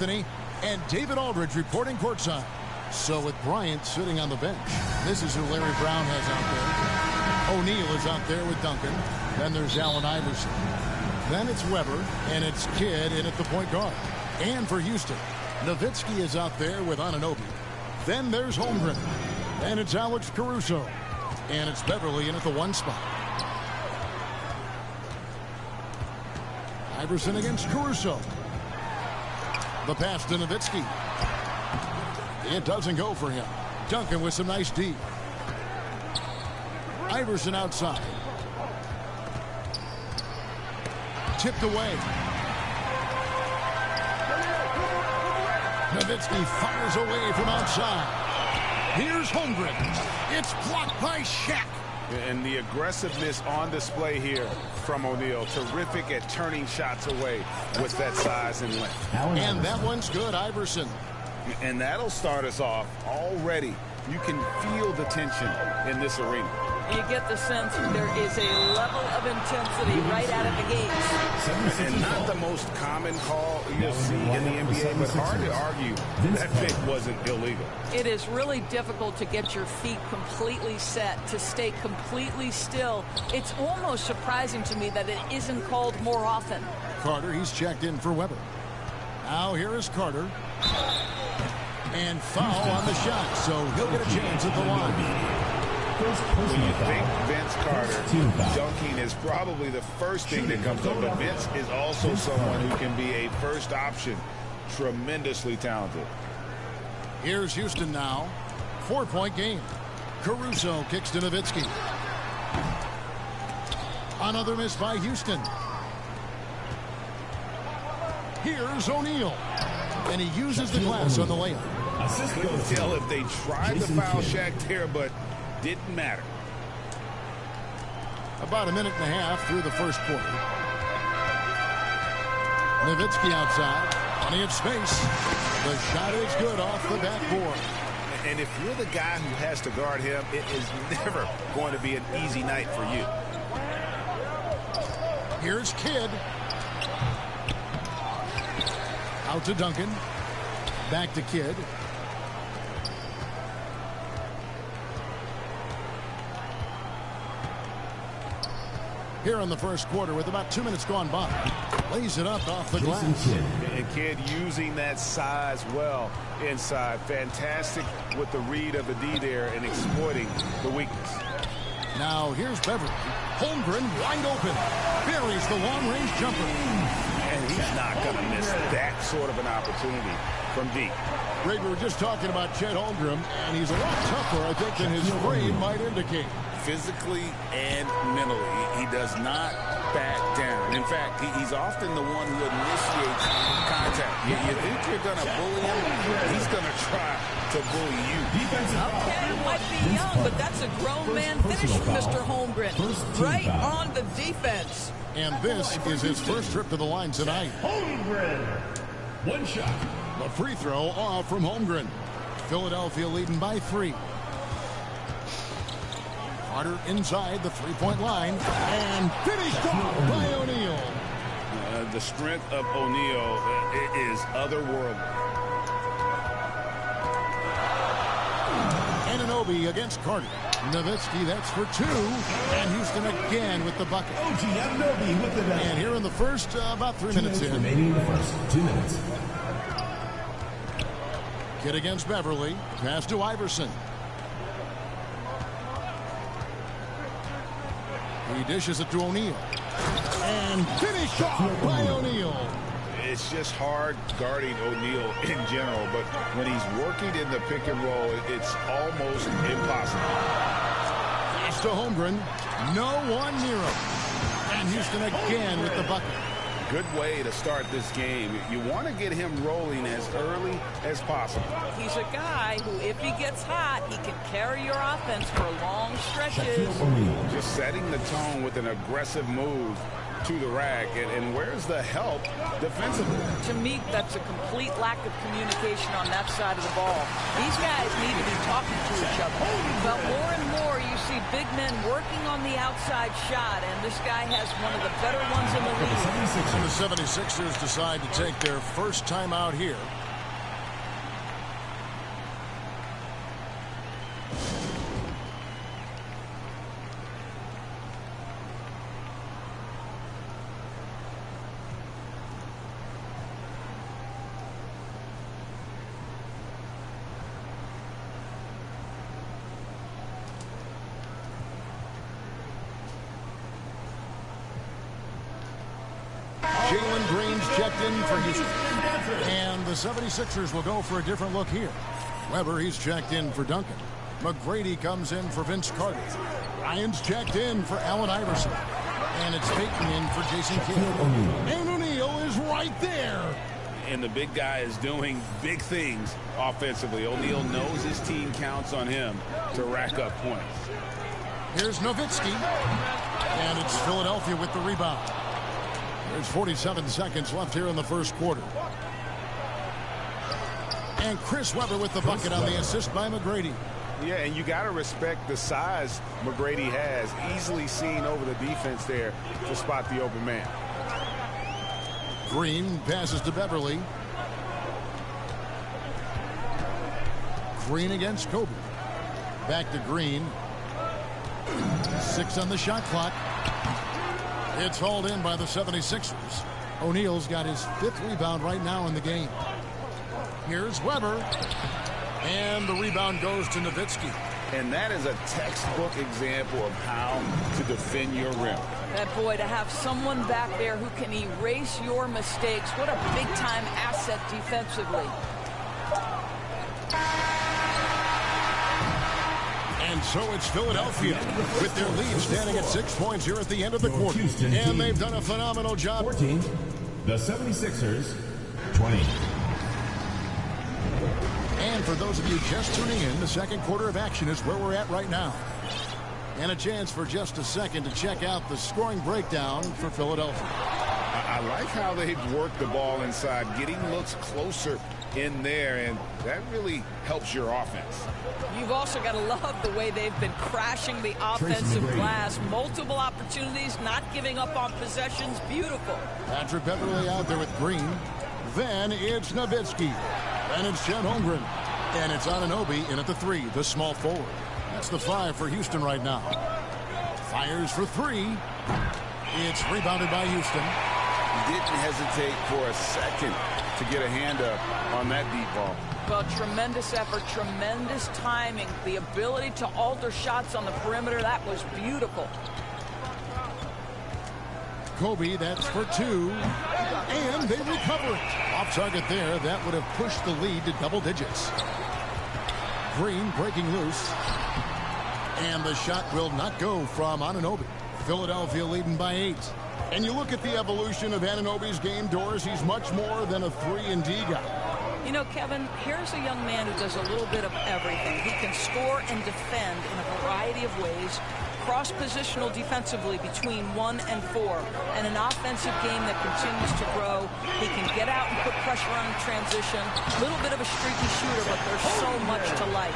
And David Aldridge reporting courtside. So with Bryant sitting on the bench, this is who Larry Brown has out there. O'Neal is out there with Duncan. Then there's Allen Iverson. Then it's Weber, and it's Kidd in at the point guard. And for Houston, Nowitzki is out there with Anunoby. Then there's Holmgren. And it's Alex Caruso. And it's Beverly in at the 1 spot. Iverson against Caruso. The pass to Nowitzki. It doesn't go for him. Duncan with some nice D. Iverson outside. Tipped away. Nowitzki fires away from outside. Here's Holmgren. It's blocked by Shaq. And the aggressiveness on display here from O'Neal. Terrific at turning shots away with that size and length. And that one's good, Iverson. And that'll start us off already. You can feel the tension in this arena. You get the sense there is a level of intensity right out of the gates. And not the most common call you'll see in the NBA, but hard to argue that pick wasn't illegal. It is really difficult to get your feet completely set, to stay completely still. It's almost surprising to me that it isn't called more often. Carter, he's checked in for Weber. Now here is Carter. And foul on the shot, so he'll get a chance at the line. When you think Vince Carter, dunking is probably the first thing that comes up, but Vince is also someone who can be a first option. Tremendously talented. Here's Houston now. 4-point game. Caruso kicks to Nowitzki. Another miss by Houston. Here's O'Neal. And he uses the glass on the layup. Couldn't tell if they tried to foul Shaq there, but didn't matter. About a minute and a half through the first quarter. Nowitzki outside. Plenty of space. The shot is good off the backboard. And if you're the guy who has to guard him, it is never going to be an easy night for you. Here's Kidd. Out to Duncan. Back to Kidd. Here in the first quarter with about 2 minutes gone by. Lays it up off the glass. And Kidd using that size well inside. Fantastic with the read of the D there and exploiting the weakness. Now here's Beverly. Holmgren wide open. Buries the long-range jumper. And he's not going to miss that sort of an opportunity from deep. Ray, we were just talking about Chet Holmgren, and he's a lot tougher, I think, than his frame might indicate. Physically and mentally, he does not back down. In fact, he's often the one who initiates contact. You think you're going to bully him? He's going to try to bully you. Okay, might be young, but that's a grown man finish from Mr. Holmgren. Right on the defense. And this is his first trip to the line tonight. Holmgren. One shot. The free throw off from Holmgren. Philadelphia leading by 3. Carter inside the three-point line. And finished off by O'Neal. The strength of O'Neal is otherworldly. Anunoby against Carter. Nowitzki, that's for 2. And Houston again with the bucket. OG Anunoby with the net. And here in the first, about 3 minutes in. Remaining in the first 2 minutes. Kidd against Beverly. Pass to Iverson. He dishes it to O'Neal. And finished off by O'Neal. It's just hard guarding O'Neal in general, but when he's working in the pick and roll, it's almost impossible. Pass to Holmgren. No one near him. And Houston again with the bucket. Good way to start this game. You want to get him rolling as early as possible. He's a guy who, if he gets hot, he can carry your offense for long stretches. Just setting the tone with an aggressive move to the rack. And where's the help defensively? To me, that's a complete lack of communication on that side of the ball. These guys need to be talking to each other. But more and more, you see big men working on the outside shot, and this guy has one of the better ones in the league. And the 76ers decide to take their first time out here. Jalen Green's checked in for Houston. And the 76ers will go for a different look here. Weber, he's checked in for Duncan. McGrady comes in for Vince Carter. Ryan's checked in for Allen Iverson. And it's Payton in for Jason Kidd. And O'Neal is right there. And the big guy is doing big things offensively. O'Neal knows his team counts on him to rack up points. Here's Nowitzki. And it's Philadelphia with the rebound. There's 47 seconds left here in the first quarter. And Chris Webber with the bucket on the assist by McGrady. Yeah, and you got to respect the size McGrady has. Easily seen over the defense there to spot the open man. Green passes to Beverly. Green against Kobe. Back to Green. 6 on the shot clock. It's hauled in by the 76ers. O'Neal's got his 5th rebound right now in the game. Here's Weber. And the rebound goes to Nowitzki. And that is a textbook example of how to defend your rim. That boy, to have someone back there who can erase your mistakes, what a big-time asset defensively. And so it's Philadelphia with their lead standing at 6 points here at the end of the quarter. And they've done a phenomenal job. 14, the 76ers, 20. And for those of you just tuning in, the second quarter of action is where we're at right now. And a chance for just a second to check out the scoring breakdown for Philadelphia. I like how they've worked the ball inside, getting looks closer in there, and that really helps your offense. You've also got to love the way they've been crashing the offensive glass. Multiple opportunities, not giving up on possessions. Beautiful. Patrick Beverly out there with Green. Then it's Nowitzki. And it's Chet Holmgren. And it's Anunoby in at the 3, the small forward. That's the 5 for Houston right now. Fires for 3. It's rebounded by Houston. Didn't hesitate for a second to get a hand up on that deep ball. Well, tremendous effort, tremendous timing. The ability to alter shots on the perimeter, that was beautiful. Kobe, that's for 2. And they recover it. Off target there. That would have pushed the lead to double digits. Green breaking loose. And the shot will not go from Anunoby. Philadelphia leading by 8. And you look at the evolution of Anunoby's game, Doris, he's much more than a 3-and-D guy. You know, Kevin, here's a young man who does a little bit of everything. He can score and defend in a variety of ways. Cross-positional defensively between 1 and 4. And an offensive game that continues to grow. He can get out and put pressure on transition. A little bit of a streaky shooter, but there's so much to like.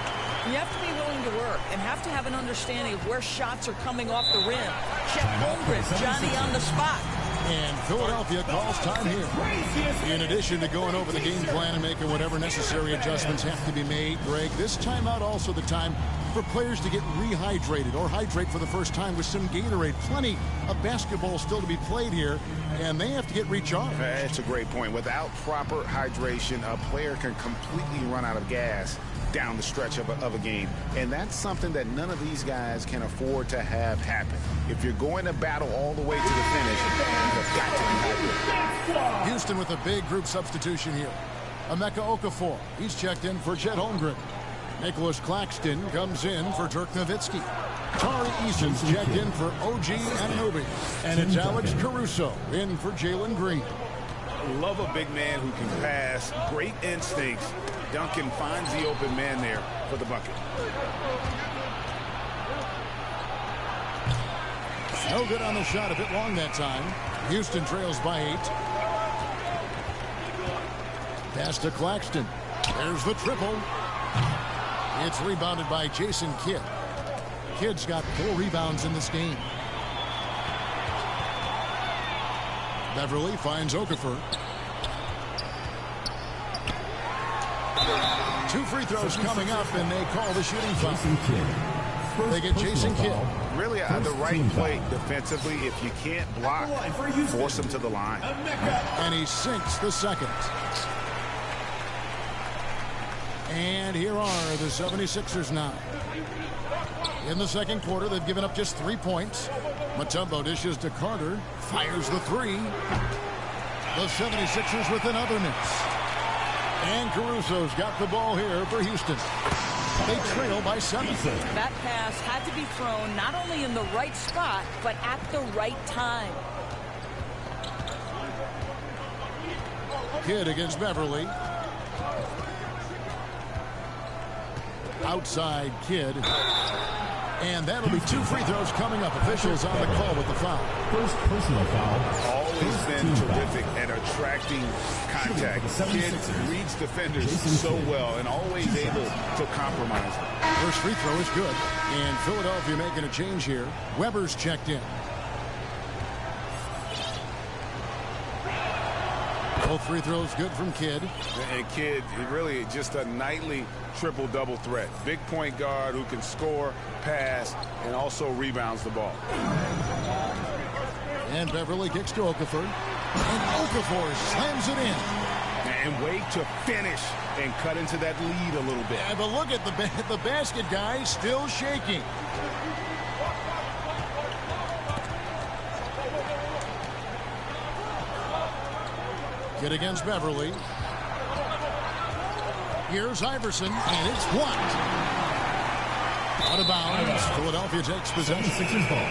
You have to be willing to work and have to have an understanding of where shots are coming off the rim. Chet Holmgren, Johnny on the spot. And Philadelphia calls time here. In addition to going over the game plan and making whatever necessary adjustments have to be made, Greg, this timeout also the time for players to get rehydrated or hydrate for the first time with some Gatorade. Plenty of basketball still to be played here, and they have to get recharged. That's a great point. Without proper hydration, a player can completely run out of gas down the stretch of a game. And that's something that none of these guys can afford to have happen. If you're going to battle all the way to the finish, you've got to be hydrated. Houston with a big group substitution here. Emeka Okafor, he's checked in for Chet Holmgren. Nicholas Claxton comes in for Dirk Nowitzki. Tari Eason's checked in for OG Anunoby. And it's Alex Caruso in for Jalen Green. Love a big man who can pass, great instincts. Duncan finds the open man there for the bucket. No good on the shot, a bit long that time. Houston trails by 8. Pass to Claxton. There's the triple. It's rebounded by Jason Kidd. Kidd's got 4 rebounds in this game. Beverly finds Okafor. 2 free throws coming up, and they call the shooting foul. They get Jason Kidd. Really the right play defensively. If you can't block, force him to the line. And he sinks the second. And here are the 76ers now. In the second quarter, they've given up just 3 points. Mutombo dishes to Carter. Fires the 3. The 76ers with another miss. And Caruso's got the ball here for Houston. They trail by 7. That pass had to be thrown not only in the right spot, but at the right time. Kidd against Beverly. Outside Kidd. And that'll be 2 free throws coming up. Officials on the call with the foul. First personal foul. Always been terrific at attracting contact. Kidd reads defenders so well and always able to compromise them. First free throw is good. And Philadelphia making a change here. Weber's checked in. Both free throws good from Kidd. And Kidd, really just a nightly triple-double threat. Big point guard who can score, pass, and also rebounds the ball. And Beverly kicks to Okafor. And Okafor slams it in. And wait to finish and cut into that lead a little bit. Yeah, but look at the basket guy still shaking. Kidd against Beverly. Here's Iverson, and it's blocked. Out of bounds. Philadelphia takes possession. 76ers ball.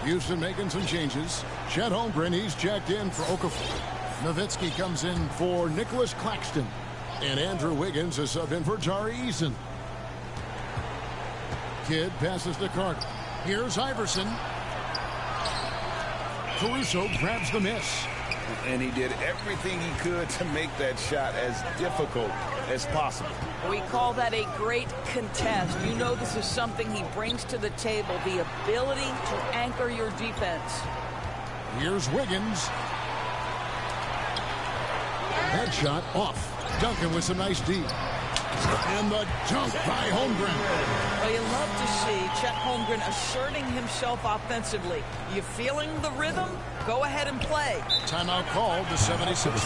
Houston making some changes. Chet Holmgren, he's checked in for Okafor. Nowitzki comes in for Nicholas Claxton. And Andrew Wiggins is subbed in for Tari Eason. Kidd passes to Carter. Here's Iverson. Caruso grabs the miss. And he did everything he could to make that shot as difficult as possible. We call that a great contest. You know this is something he brings to the table, the ability to anchor your defense. Here's Wiggins. Headshot off. Duncan with some nice D. And the dunk by Holmgren. Well, you love to see Chet Holmgren asserting himself offensively. You feeling the rhythm? Go ahead and play. Timeout called the 76ers.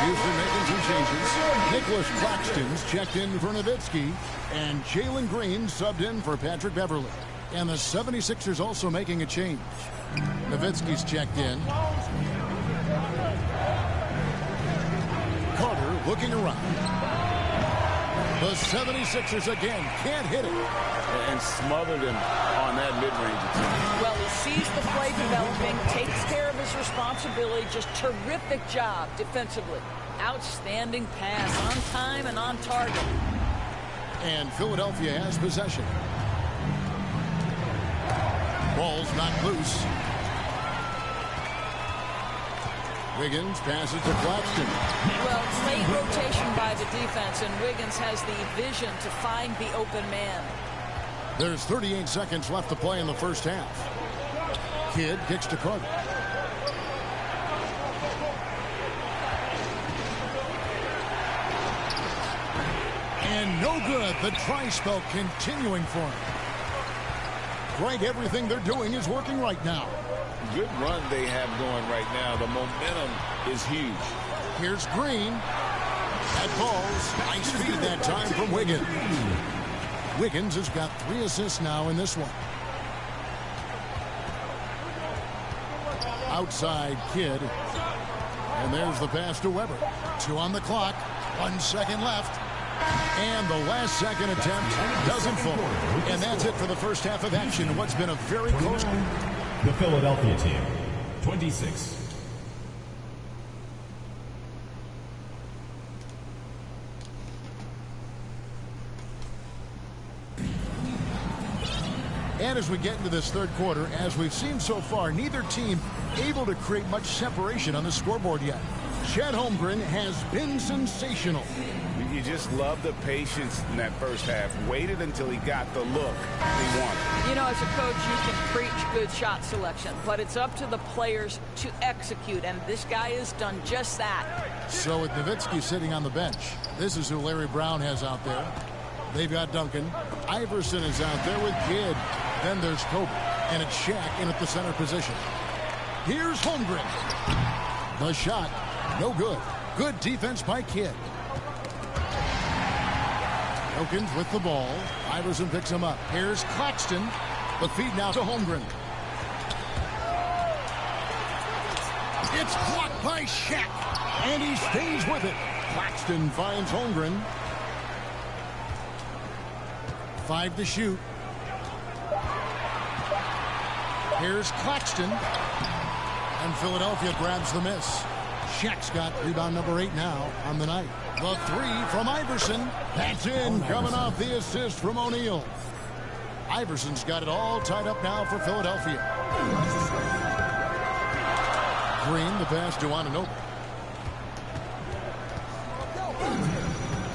Houston making some changes. Nicholas Claxton's checked in for Nowitzki. And Jalen Green subbed in for Patrick Beverly. And the 76ers also making a change. Nowitzki's checked in. Carter looking around. The 76ers again can't hit it. And smothered him on that mid-range attempt. Well, he sees the play developing, takes care of his responsibility. Just terrific job defensively. Outstanding pass on time and on target. And Philadelphia has possession. Ball's not loose. Wiggins passes to Claxton. Well, late rotation by the defense, and Wiggins has the vision to find the open man. There's 38 seconds left to play in the first half. Kidd kicks to Carter. And no good. The try spell continuing for him. Greg, everything they're doing is working right now. Good run they have going right now. The momentum is huge. Here's Green. That ball's nice feed that time from Wiggins. Wiggins has got 3 assists now in this one. outside Kidd. And there's the pass to Weber. 2 on the clock. 1 second left. And the last second attempt doesn't fall. And that's it for the first half of action. What's been a very close game. The Philadelphia team, 26. And as we get into this third quarter, as we've seen so far, neither team able to create much separation on the scoreboard yet. Chet Holmgren has been sensational. You just love the patience in that first half. Waited until he got the look he wanted. You know, as a coach, you can preach good shot selection, but it's up to the players to execute, and this guy has done just that. So with Nowitzki sitting on the bench, this is who Larry Brown has out there. They've got Duncan. Iverson is out there with Kidd. Then there's Kobe, and it's Shaq in at the center position. Here's Holmgren. The shot, no good. Good defense by Kidd. Elkins with the ball. Iverson picks him up. Here's Claxton. The feed now to Holmgren. It's blocked by Shaq. And he stays with it. Claxton finds Holmgren. 5 to shoot. Here's Claxton. And Philadelphia grabs the miss. Shaq's got rebound number 8 now on the night. The 3 from Iverson. That's in, coming off the assist from O'Neal. Iverson's got it all tied up now for Philadelphia. Green, the pass to Anunoby.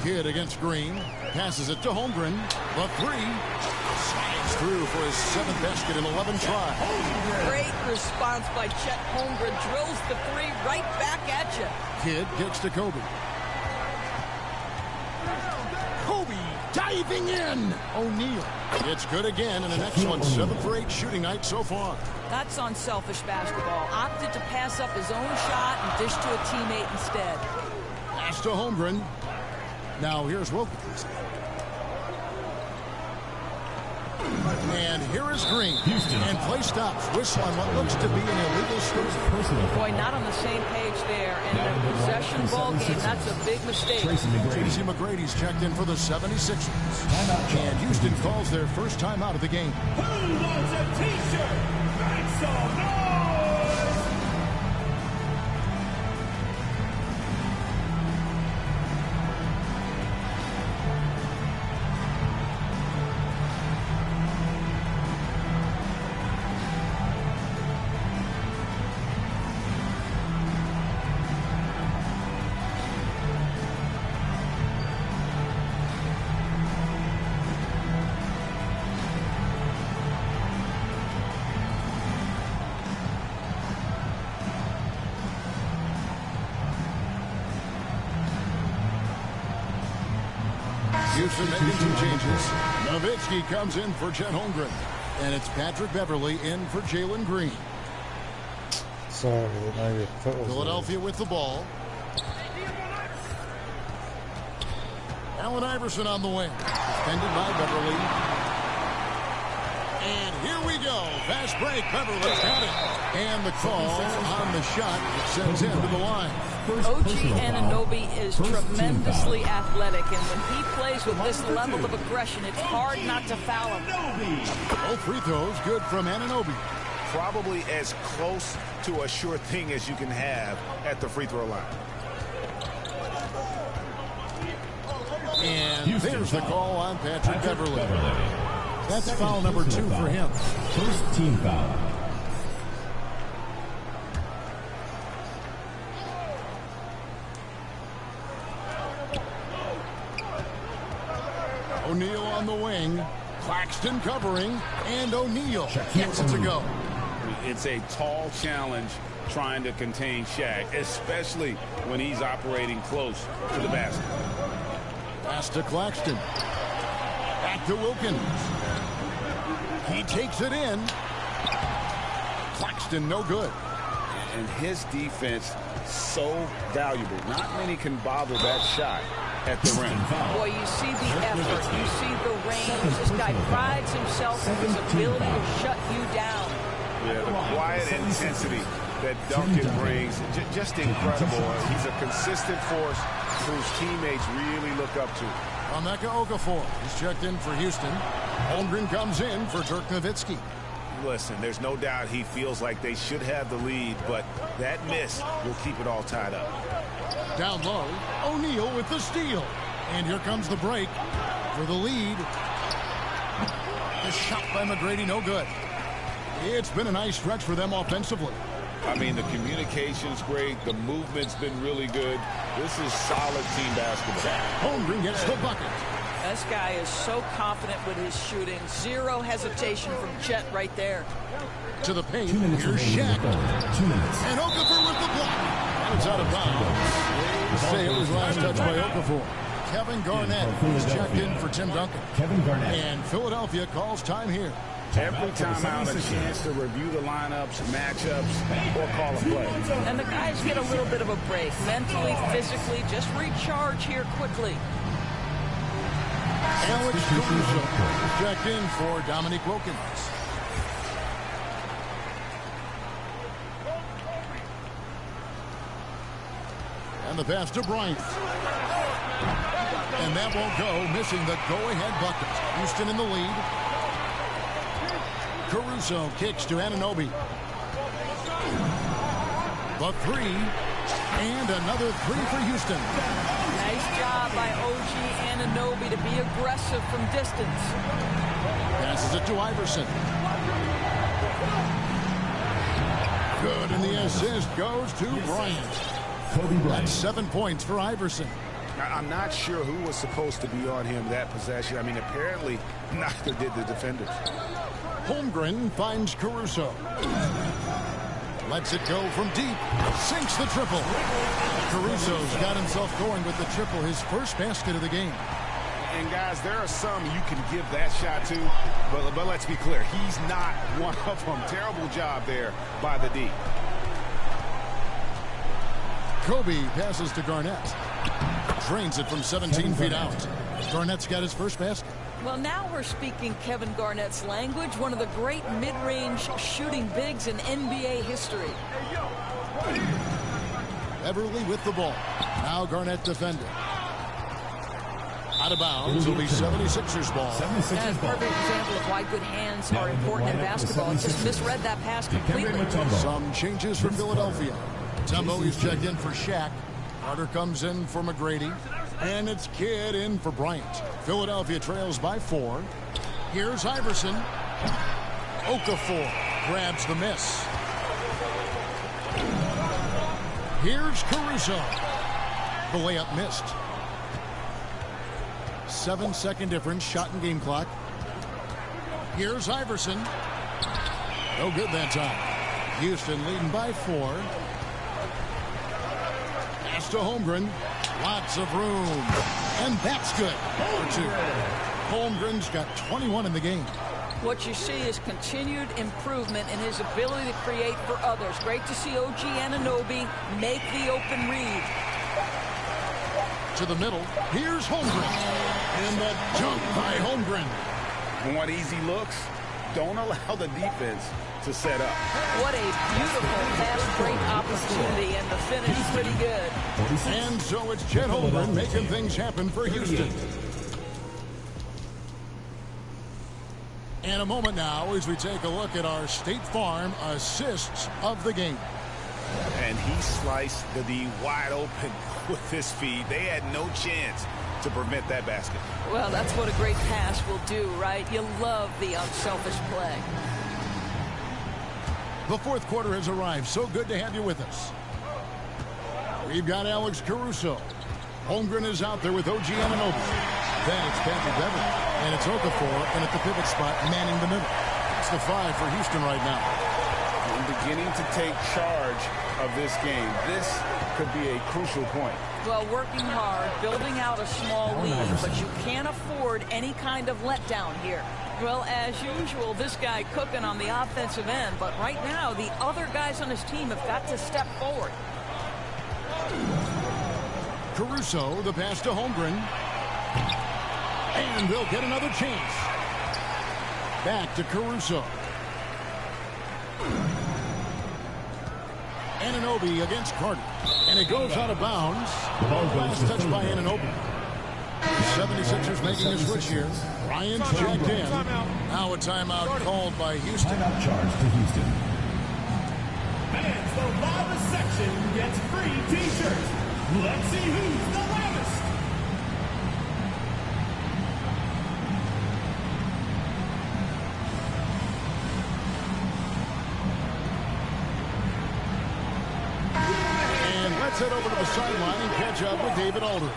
Kidd against Green. Passes it to Holmgren. The 3. Slides through for his 7th basket in 11 tries. Great response by Chet Holmgren. Drills the 3 right back at you. Kidd kicks to Kobe. Kobe diving in. O'Neal. It's good again and an excellent 7 for 8 shooting night so far. That's unselfish basketball. Opted to pass up his own shot and dish to a teammate instead. Pass to Holmgren. Now here's Wilkins. And here is Green. And play stops. Whistle on what looks to be an illegal stroke. Boy, not on the same page there. And a possession ball game, that's a big mistake. Tracy McGrady's checked in for the 76ers. And Houston calls their first time out of the game. Who wants a t-shirt? Make some noise! Houston making some changes. Nowitzki comes in for Chet Holmgren. And it's Patrick Beverley in for Jalen Green. Sorry, Philadelphia with the ball. Allen Iverson on the wing. Defended by Beverley. And here we go. Fast break. Beverley's got it. And the call on the shot sends him to the line. OG Anunoby is tremendously athletic, and when he plays with this level of aggression, it's hard not to foul him. Both free throws good from Anunoby. Probably as close to a sure thing as you can have at the free throw line. And there's the call on Patrick Beverley. That's foul number 2 for him. First team foul. O'Neal on the wing. Claxton covering. And O'Neal gets it to go. It's a tall challenge trying to contain Shaq, especially when he's operating close to the basket. Pass to Claxton. Back to Wilkins. He takes it in. Claxton no good. And his defense so valuable. Not many can bother that shot at the rim. Boy, you see the effort. You see the range. This guy prides himself in his ability to shut you down. Yeah, the quiet intensity that Duncan brings, just incredible. He's a consistent force whose teammates really look up to. Nba2k24 is checked in for Houston. Holmgren comes in for Dirk Nowitzki. Listen, there's no doubt he feels like they should have the lead, but that miss will keep it all tied up. Down low, O'Neal with the steal. And here comes the break for the lead. The shot by McGrady, no good. It's been a nice stretch for them offensively. I mean, the communication's great. The movement's been really good. This is solid team basketball. Holmgren gets the bucket. This guy is so confident with his shooting. Zero hesitation from Chet right there. To the paint, here's Shaq. And Okafor with the block. And it's out of bounds. They say it was last touch by Okafor. Kevin Garnett is checked in for Tim Duncan. And Philadelphia calls time here. Every time out, a chance to review the lineups, matchups, or call a play. And the guys get a little bit of a break. Mentally, physically, just recharge here quickly. Alex Caruso checked in for Dominique Wilkins. And the pass to Bryant. And that won't go, missing the go-ahead bucket. Houston in the lead. Caruso kicks to Anunoby. The three. And another three for Houston. Nice job by OG Anunoby to be aggressive from distance. Passes it to Iverson. Good, and the assist goes to Bryant. That's 7 points for Iverson. I'm not sure who was supposed to be on him that possession. I mean, apparently neither did the defenders. Holmgren finds Caruso. Lets it go from deep. Sinks the triple. Caruso's got himself going with the triple, his first basket of the game. And guys, there are some you can give that shot to, but let's be clear, he's not one of them. Terrible job there by the D. Kobe passes to Garnett. Drains it from 17 feet out. Garnett's got his first basket. Well, now we're speaking Kevin Garnett's language, one of the great mid-range shooting bigs in NBA history. Everly with the ball. Now Garnett defending. Out of bounds. It'll be 76ers ball. That's a perfect example of why good hands are important in basketball. Just misread that pass completely. Some changes for Philadelphia. Tembo is checked in for Shaq. Carter comes in for McGrady. And it's Kidd in for Bryant. Philadelphia trails by 4. Here's Iverson. Okafor grabs the miss. Here's Caruso. The layup missed. 7-second difference, shot and game clock. Here's Iverson. No good that time. Houston leading by 4. Pass to Holmgren. Lots of room. And that's good. For 2. Holmgren's got 21 in the game. What you see is continued improvement in his ability to create for others. Great to see OG Anunoby make the open read. To the middle. Here's Holmgren. And the jump by Holmgren. You want easy looks? Don't allow the defense to set up. What a beautiful pass break opportunity, and the finish pretty good. And so it's Chet Holmgren making things happen for Houston. In a moment now as we take a look at our State Farm assists of the game. And he sliced the D wide open with his feed. They had no chance to prevent that basket. Well, that's what a great pass will do, right? You love the unselfish play. The fourth quarter has arrived. So good to have you with us. We've got Alex Caruso. Holmgren is out there with OG Anunoby. Then it's Patrick Beverly. And it's Okafor. And at the pivot spot, manning the middle. That's the 5 for Houston right now. And beginning to take charge of this game. This could be a crucial point. Well, working hard, building out a small lead, but you can't afford any kind of letdown here. Well, as usual, this guy cooking on the offensive end, but right now, the other guys on his team have got to step forward. Caruso, the pass to Holmgren. And they'll get another chance. Back to Caruso. Anunoby against Carter. And it goes out of bounds. Last touch by Anunoby. 76ers making a switch here. Bryant checked in. Now a timeout called by Houston. Timeout charge to Houston. Fans, the loudest section gets free t-shirts. Let's see who's the loudest. And let's head over to the sideline and catch up with David Aldridge.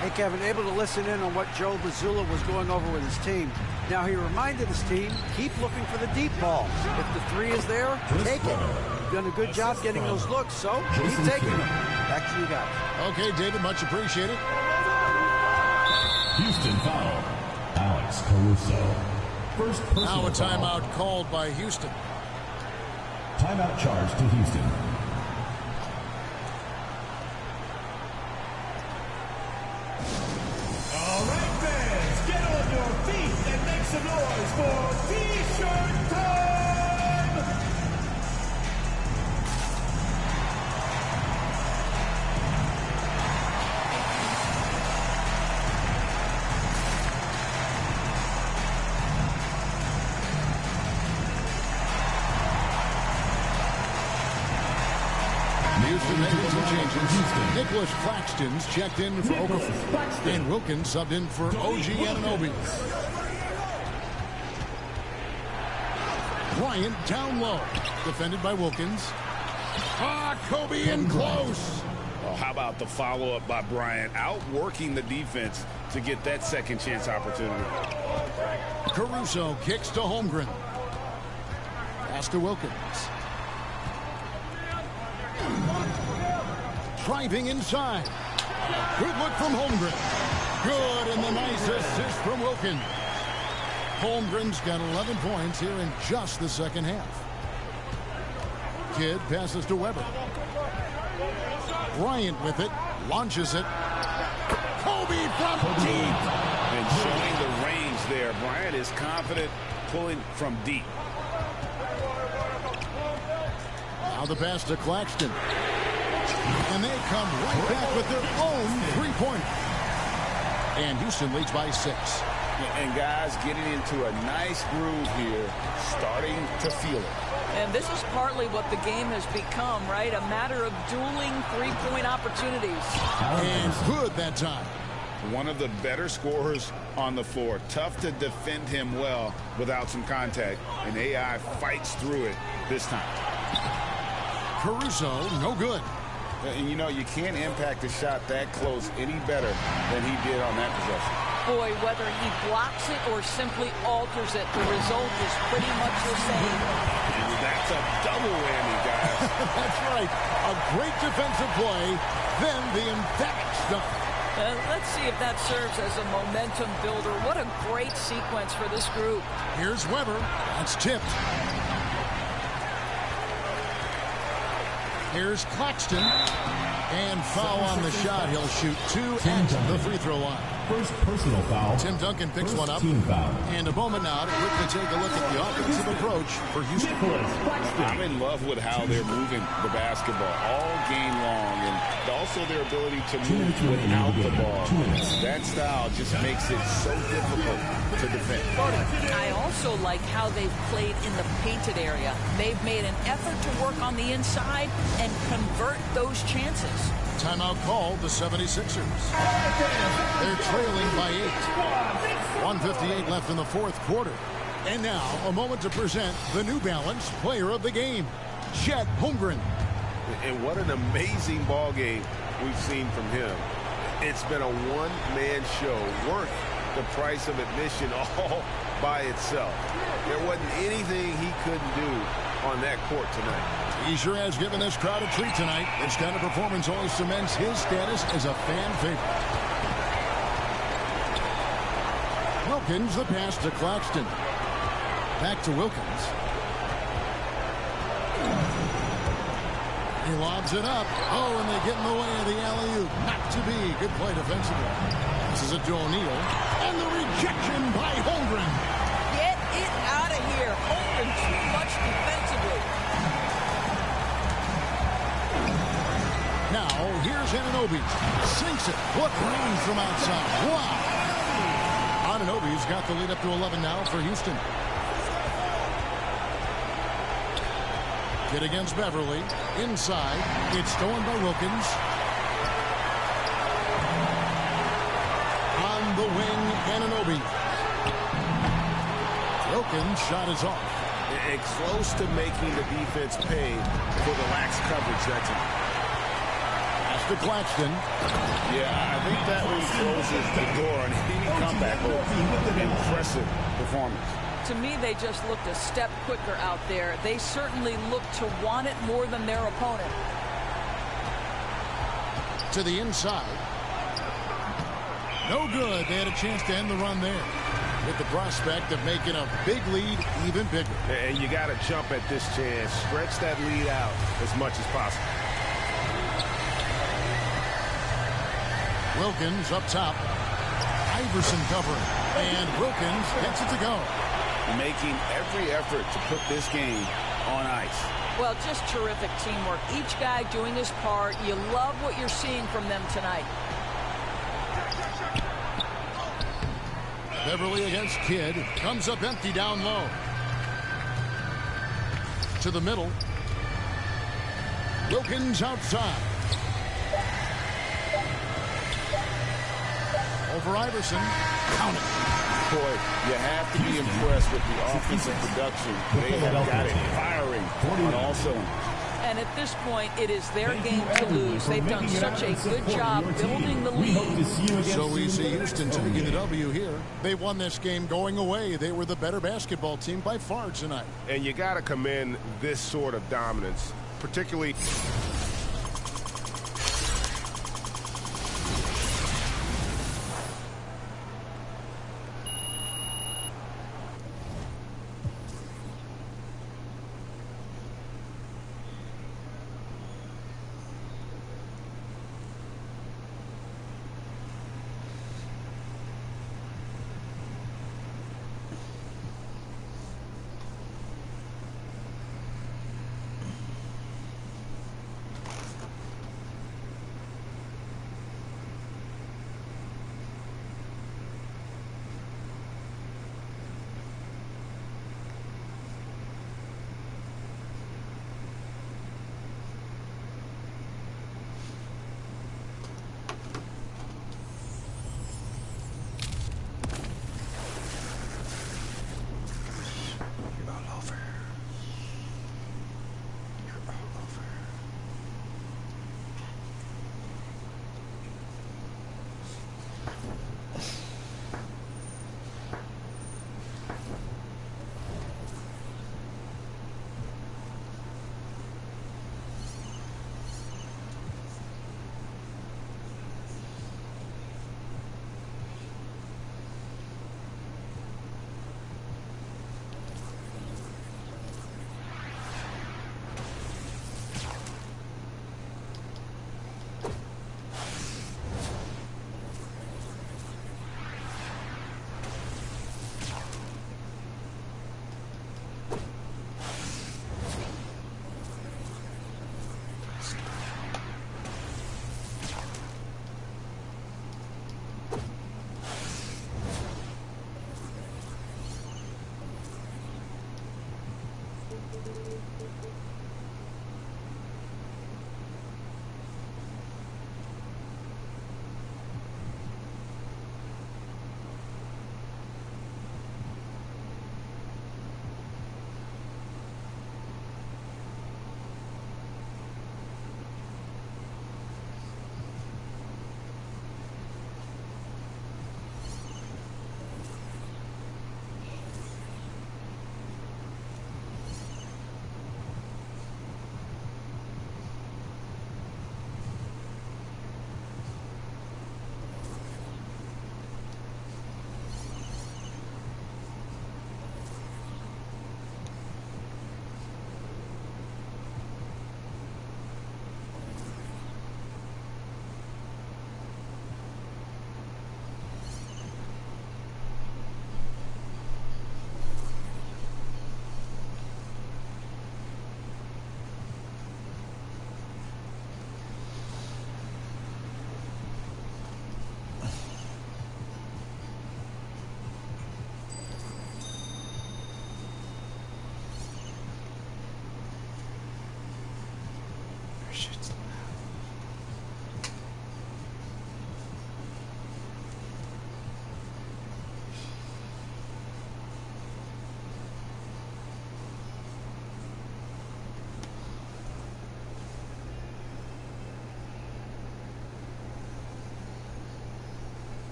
Hey, Kevin, able to listen in on what Joe Mazzulla was going over with his team. Now, he reminded his team, keep looking for the deep ball. If the three is there, take it. You've done a good job getting those looks, so keep taking them. Back to you guys. Okay, David, much appreciated. Houston foul. Alex Caruso. First personal Now a timeout foul. called by Houston. Timeout charge to Houston. All right, fans, get on your feet and make some noise for T-shirt time! Houston making some changes. Nicholas Claxton's checked in for Okafor. And Wilkins subbed in for OG Anunoby. Bryant down low. Defended by Wilkins. Kobe in close. Oh, how about the follow-up by Bryant, outworking the defense to get that second chance opportunity. Caruso kicks to Holmgren. Pass to Wilkins. Driving inside. Good look from Holmgren. Good, and the nice assist from Wilkins. Holmgren's got 11 points here in just the second half. Kidd passes to Weber. Bryant with it. Launches it. Kobe from deep. And showing the range there. Bryant is confident pulling from deep. Now the pass to Claxton. And they come right back with their own three-pointer. And Houston leads by 6. And guys getting into a nice groove here, starting to feel it. And this is partly what the game has become, right? A matter of dueling three-point opportunities. And good that time. One of the better scorers on the floor. Tough to defend him well without some contact. And AI fights through it this time. Caruso, no good. And you know, you can't impact a shot that close any better than he did on that possession. Boy, whether he blocks it or simply alters it, the result is pretty much the same. And that's a double whammy, guys. That's right. A great defensive play, then the emphatic stuff. Let's see if that serves as a momentum builder. What a great sequence for this group. Here's Weber. That's tipped. Here's Claxton. And foul on the shot. He'll shoot 2 at the free throw line. First personal foul. Tim Duncan picks one up. Team foul. And a moment now to quickly take a look at the offensive approach for Houston. I'm in love with how they're moving the basketball all game long, and also their ability to move without the ball. That style just makes it so difficult to defend. I also like how they've played in the painted area. They've made an effort to work on the inside and convert those chances. Timeout called the 76ers. They're trailing by 8. 1:58 left in the fourth quarter. And now a moment to present the New Balance Player of the Game, Chet Holmgren. And what an amazing ball game we've seen from him. It's been a one-man show worth the price of admission all by itself. There wasn't anything he couldn't do on that court tonight. He sure has given this crowd a treat tonight. This kind of performance only cements his status as a fan favorite. Wilkins, the pass to Claxton. Back to Wilkins. He lobs it up. Oh, and they get in the way of the alley-oop. Not to be. Good play defensively. This is it to O'Neal. And the rejection by Holmgren. Get it out of here. Holmgren too much defensively. Now, here's Anunoby. Sinks it. What range from outside. Wow. Anunoby's got the lead up to 11 now for Houston. Kid against Beverly. Inside. It's stolen by Wilkins. On the wing, Anunoby. Wilkins' shot is off. It's close to making the defense pay for the lax coverage that time. That's to Claxton. Yeah, I think that one closes the door on any comeback. Impressive performance. To me, they just looked a step quicker out there. They certainly looked to want it more than their opponent. To the inside. No good. They had a chance to end the run there, with the prospect of making a big lead even bigger. And you got to jump at this chance. Stretch that lead out as much as possible. Wilkins up top. Iverson covering. And Wilkins gets it to go. Making every effort to put this game on ice. Well, just terrific teamwork. Each guy doing his part. You love what you're seeing from them tonight. Beverly against Kidd. Comes up empty down low. To the middle. Wilkins outside. Over Iverson. Count it. Boy, you have to be impressed with the offensive production. They have got it firing on all cylinders. And at this point, it is their game to lose. They've done such a good job building the lead. So we see Houston taking the W here. They won this game going away. They were the better basketball team by far tonight. And you got to commend this sort of dominance, particularly